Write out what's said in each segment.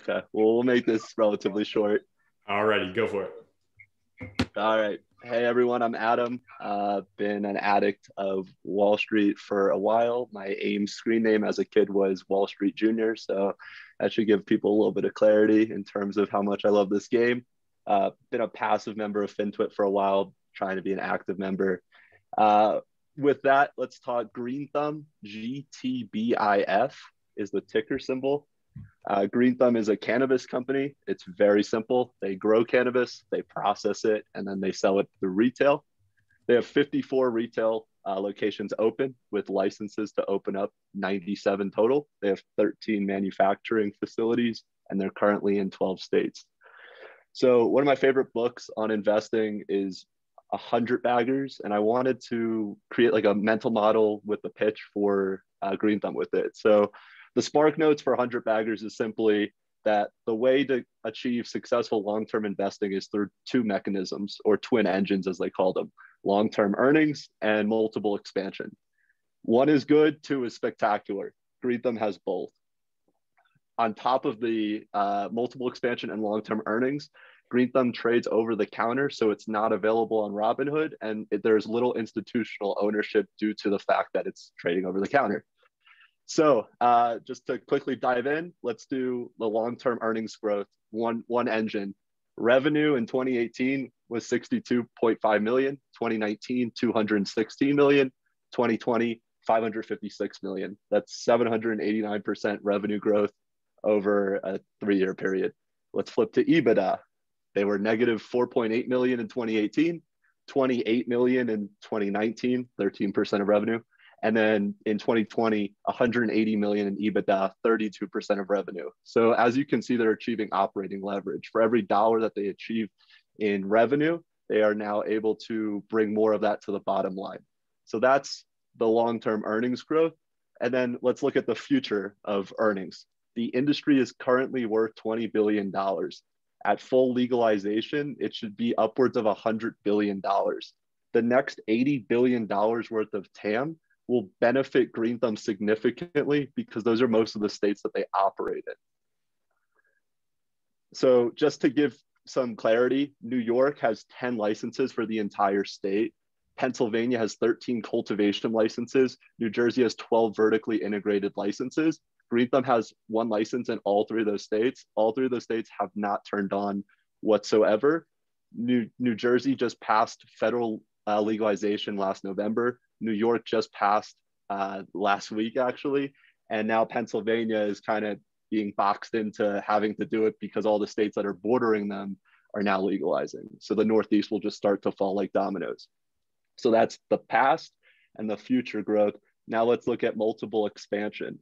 Okay, well, we'll make this relatively short. Alrighty, go for it. All right. Hey, everyone, I'm Adam. Been an addict of Wall Street for a while. My AIM screen name as a kid was Wall Street Junior. So that should give people a little bit of clarity in terms of how much I love this game. Been a passive member of FinTwit for a while, trying to be an active member. With that, let's talk Green Thumb. GTBIF is the ticker symbol. Green Thumb is a cannabis company. It's very simple. They grow cannabis, they process it, and then they sell it through retail. They have 54 retail locations open with licenses to open up 97 total. They have 13 manufacturing facilities, and they're currently in 12 states. So one of my favorite books on investing is 100 Baggers, and I wanted to create like a mental model with the pitch for Green Thumb with it. So the Spark Notes for 100 Baggers is simply that the way to achieve successful long-term investing is through two mechanisms, or twin engines as they call them: long-term earnings and multiple expansion. One is good, two is spectacular. Green Thumb has both. On top of the multiple expansion and long-term earnings, Green Thumb trades over the counter, so it's not available on Robinhood, and there's little institutional ownership due to the fact that it's trading over the counter. So just to quickly dive in, let's do the long-term earnings growth, one engine. Revenue in 2018 was 62.5 million, 2019, 216 million, 2020, 556 million. That's 789% revenue growth over a 3-year period. Let's flip to EBITDA. They were negative 4.8 million in 2018, 28 million in 2019, 13% of revenue. And then in 2020, 180 million in EBITDA, 32% of revenue. So as you can see, they're achieving operating leverage. For every dollar that they achieve in revenue, they are now able to bring more of that to the bottom line. So that's the long-term earnings growth. And then let's look at the future of earnings. The industry is currently worth $20 billion. At full legalization, it should be upwards of $100 billion. The next $80 billion worth of TAM will benefit Green Thumb significantly because those are most of the states that they operate in. So just to give some clarity, New York has 10 licenses for the entire state. Pennsylvania has 13 cultivation licenses. New Jersey has 12 vertically integrated licenses. Green Thumb has 1 license in all 3 of those states. All 3 of those states have not turned on whatsoever. New Jersey just passed federal legalization last November. New York just passed last week, actually. And now Pennsylvania is kind of being boxed into having to do it because all the states that are bordering them are now legalizing. So the Northeast will just start to fall like dominoes. So that's the past and the future growth. Now let's look at multiple expansion.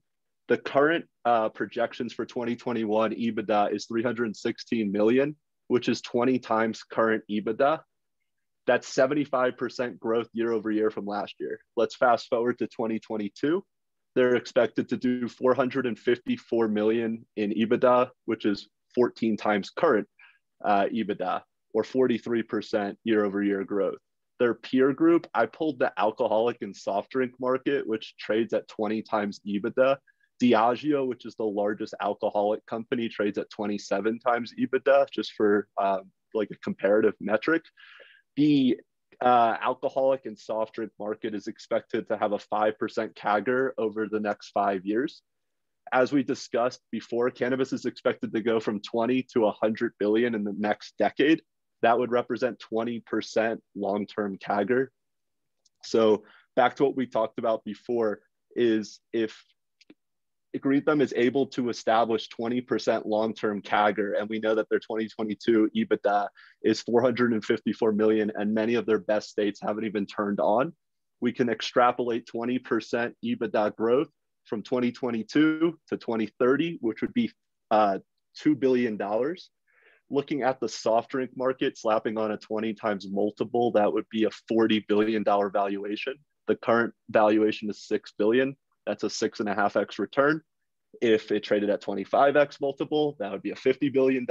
The current projections for 2021 EBITDA is 316 million, which is 20 times current EBITDA. That's 75% growth year over year from last year. Let's fast forward to 2022. They're expected to do 454 million in EBITDA, which is 14 times current EBITDA, or 43% year over year growth. Their peer group, I pulled the alcoholic and soft drink market, which trades at 20 times EBITDA. Diageo, which is the largest alcoholic company, trades at 27 times EBITDA, just for like a comparative metric. The alcoholic and soft drink market is expected to have a 5% CAGR over the next 5 years. As we discussed before, cannabis is expected to go from 20 to 100 billion in the next decade. That would represent 20% long-term CAGR. So back to what we talked about before is if Green Thumb is able to establish 20% long-term CAGR, and we know that their 2022 EBITDA is 454 million, and many of their best states haven't even turned on, we can extrapolate 20% EBITDA growth from 2022 to 2030, which would be $2 billion. Looking at the soft drink market, slapping on a 20 times multiple, that would be a $40 billion valuation. The current valuation is 6 billion. That's a 6.5x return. If it traded at 25x multiple, that would be a $50 billion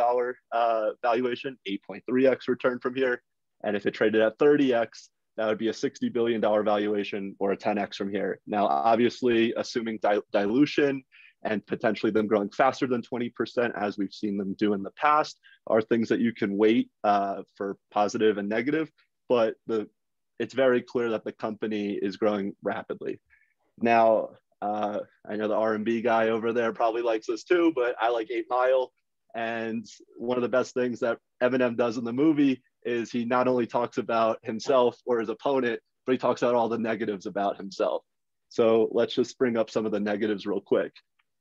valuation, 8.3x return from here. And if it traded at 30x, that would be a $60 billion valuation, or a 10x from here. Now, obviously, assuming dilution and potentially them growing faster than 20%, as we've seen them do in the past, are things that you can weight for positive and negative. But it's very clear that the company is growing rapidly. Now, I know the R&B guy over there probably likes this too, but I like 8 Mile. And one of the best things that Eminem does in the movie is he not only talks about himself or his opponent, but he talks about all the negatives about himself. So let's just bring up some of the negatives real quick.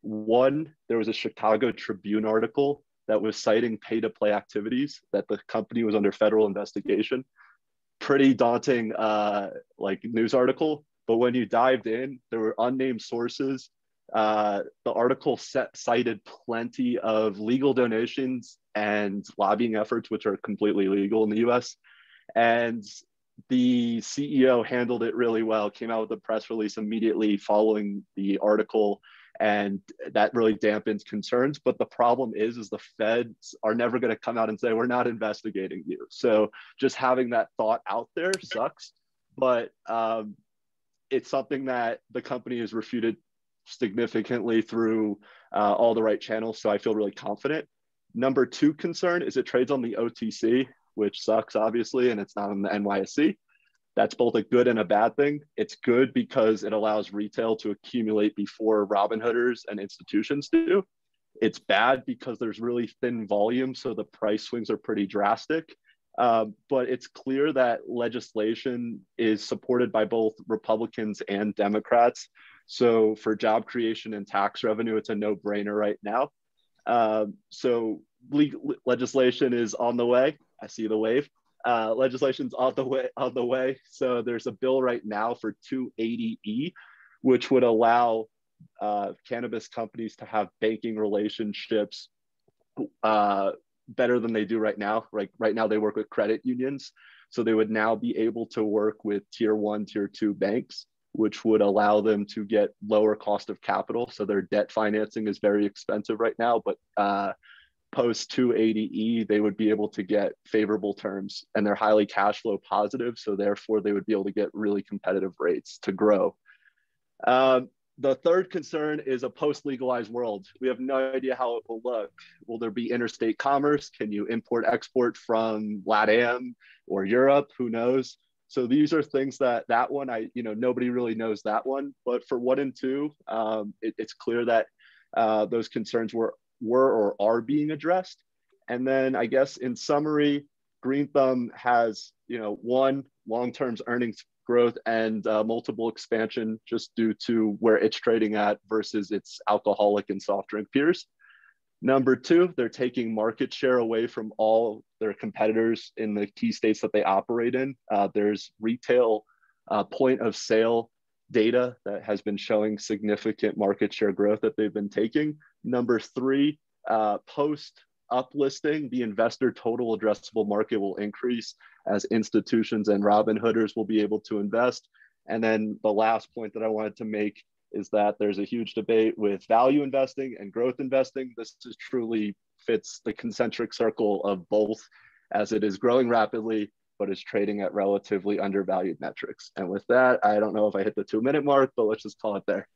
One, there was a Chicago Tribune article that was citing pay-to-play activities, that the company was under federal investigation. Pretty daunting like news article, but when you dived in, there were unnamed sources. The article cited plenty of legal donations and lobbying efforts, which are completely legal in the US. And the CEO handled it really well, came out with a press release immediately following the article, and that really dampens concerns. But the problem is the feds are never going to come out and say, we're not investigating you. So just having that thought out there sucks. But it's something that the company has refuted significantly through all the right channels. So I feel really confident. Number 2 concern is it trades on the OTC, which sucks, obviously, and it's not on the NYSE. That's both a good and a bad thing. It's good because it allows retail to accumulate before Robinhooders and institutions do. It's bad because there's really thin volume, so the price swings are pretty drastic. But it's clear that legislation is supported by both Republicans and Democrats. So for job creation and tax revenue, it's a no-brainer right now. So legislation is on the way. I see the wave. Legislation's on the way. So there's a bill right now for 280E, which would allow cannabis companies to have banking relationships better than they do right now. Right now they work with credit unions. So they would now be able to work with tier 1, tier 2 banks, which would allow them to get lower cost of capital. So their debt financing is very expensive right now, but post 280E, they would be able to get favorable terms, and they're highly cash flow positive. So therefore they would be able to get really competitive rates to grow. The third concern is a post-legalized world. We have no idea how it will look. Will there be interstate commerce? Can you import, export from LATAM or Europe? Who knows? So these are things that one, nobody really knows that one. But for 1 and 2, it's clear that those concerns were or are being addressed. And then I guess in summary, Green Thumb has, 1, long-term earnings growth and multiple expansion just due to where it's trading at versus its alcoholic and soft drink peers. Number 2, they're taking market share away from all their competitors in the key states that they operate in. There's retail point of sale data that has been showing significant market share growth that they've been taking. Number 3, post uplisting, the investor total addressable market will increase as institutions and Robinhooders will be able to invest. And then the last point that I wanted to make is that there's a huge debate with value investing and growth investing. This is truly fits the concentric circle of both, as it is growing rapidly, but is trading at relatively undervalued metrics. And with that, I don't know if I hit the 2-minute mark, but let's just call it there.